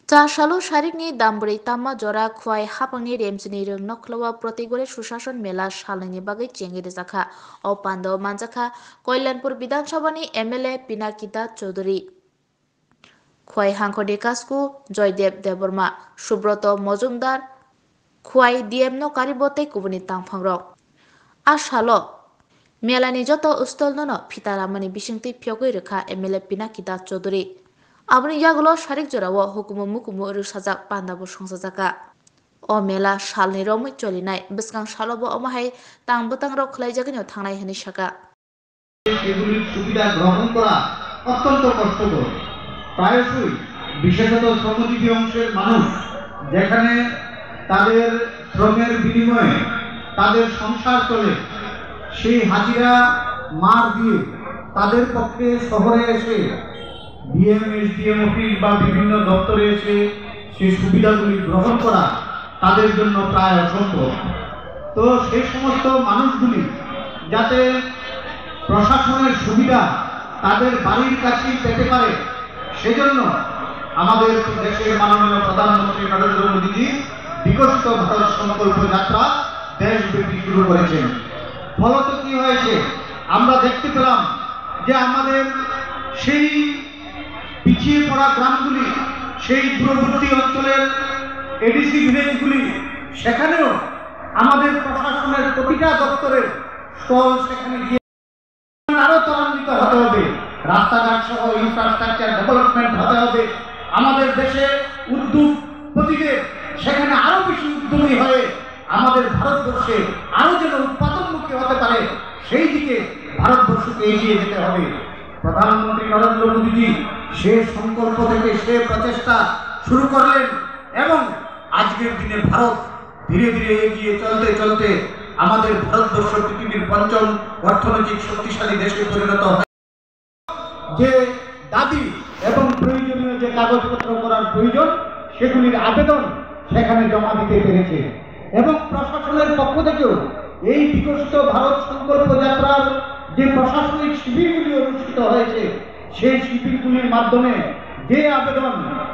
চাশালো শারিকনি দামবরি তাম্মা জরা খুয়াই হাপাংনি রেমজনি রং নখলवा প্রতিগরে সুশাসন মেলা সালংনি বাগৈ চেঙ্গিরে জাখা ও পান্দাও মানজাখা কল্যাণপুর বিধানসভানি এমএলএ পিনাকিতা চৌধুরী খুয়াই হাংখদে কাসকু জয়দেব দেববর্মা সুব্রত মজুমদার খুয়াই ডিএমনো কারিবতে কুবনি তাংফাংরক আশালো মেলানি যত উস্তল নন ফিতারামানি বিসিংতি ফিয়গৈ রেখা MLA পিনাকিতা Chowdhury aboni yagulo sharik jorao hukumu mukumu rusajak pandabo songsajakka o mela salni romui cholinai biskang salobo omahai tangbutang rok khlaijagino thangnai hini saka এগুলির সুবিধা গ্রহণ করা অত্যন্ত কষ্টকর। প্রায়শই বিশেষত শ্রমজীবী অংশের মানুষ যেখানে তাদের শ্রমের বিনিময়ে তাদের সংসার চলে, সেই হাজিরা মার দিয়ে তাদের পক্ষে শহরে এসে ডিএম এসডিএম অফিস বা বিভিন্ন দপ্তরে এসে সেই সুবিধাগুলি গ্রহণ করা তাদের জন্য প্রায় অসম্ভব। তো সেই সমস্ত মানুষগুলি যাতে প্রশাসনের সুবিধা তাদের বাড়ির কাছেই পেতে পারে, সেজন্য আমাদের দেশের মাননীয় প্রধানমন্ত্রী নরেন্দ্র মোদীজি বিকশিত ভারত সংকল্প যাত্রা দেশব্যাপী শুরু করেছেন। ফলত কি হয়েছে, আমরা দেখতে পেলাম যে আমাদের সেই পিছিয়ে পড়া গ্রামগুলি, সেই দূরবর্তী অঞ্চলের এডিসি ভিলেজগুলি, সেখানেও আমাদের প্রশাসনের প্রতিটা দপ্তরের স্টল সেখানে গিয়ে আরো ত্বরান্বিত হতে হবে, রাস্তাঘাট সহ ইনফ্রাস্ট্রাকচার ডেভেলপমেন্ট হতে হবে। আমাদের দেশে উদ্যোগপতিদের সেখানে আরো বেশি উদ্যমী হয়ে আমাদের ভারতবর্ষে আরো যেন উৎপাদনমুখী হতে পারে, সেই দিকে ভারতবর্ষকে এগিয়ে যেতে হবে। প্রধানমন্ত্রী নরেন্দ্র মোদীজি সে সংকল্প থেকে সে প্রচেষ্টা শুরু করলেন এবং আজকের দিনে ভারত ধীরে ধীরে এগিয়ে চলতে চলতে আমাদের ভারতবর্ষ পৃথিবীর পঞ্চম অর্থনৈতিক শক্তিশালী দেশে পরিণত হয়। যে দাবি এবং প্রয়োজনীয় যে কাগজপত্র করার প্রয়োজন, সেগুলির আবেদন সেখানে জমা দিতে পেরেছে এবং প্রশাসনের পক্ষ থেকেও এই বিকশিত ভারত সংকল্প যাত্রার যে প্রশাসনিক শিবিরগুলি অনুষ্ঠিত হয়েছে, সেই শিবিরগুলির মাধ্যমে যে আবেদন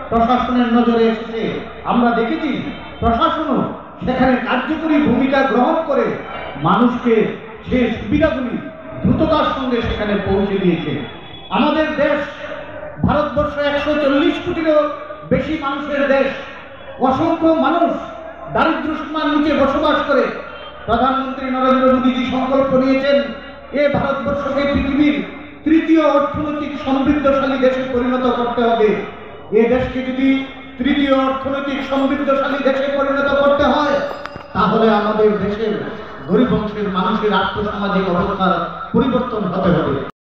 প্রশাসনের নজরে এসেছে, আমরা দেখেছি প্রশাসনও সেখানে কার্যকরী ভূমিকা গ্রহণ করে মানুষকে সেই সুবিধাগুলি দ্রুততার সঙ্গে সেখানে পৌঁছে দিয়েছে। আমাদের দেশ ভারতবর্ষ 140 কোটিরও বেশি মানুষের দেশ, অসংখ্য মানুষ দারিদ্র সীমার নিচে বসবাস করে। প্রধানমন্ত্রী নরেন্দ্র মোদীজি সংকল্প নিয়েছেন এ ভারতবর্ষকে পৃথিবীর তৃতীয় অর্থনৈতিক সমৃদ্ধশালী দেশে পরিণত করতে হবে। এ দেশকে যদি তৃতীয় অর্থনৈতিক সমৃদ্ধশালী দেশে পরিণত করতে হয়, তাহলে আমাদের দেশের গরিব অংশের মানুষের আর্থসামাজিক অবস্থার পরিবর্তন হতে হবে।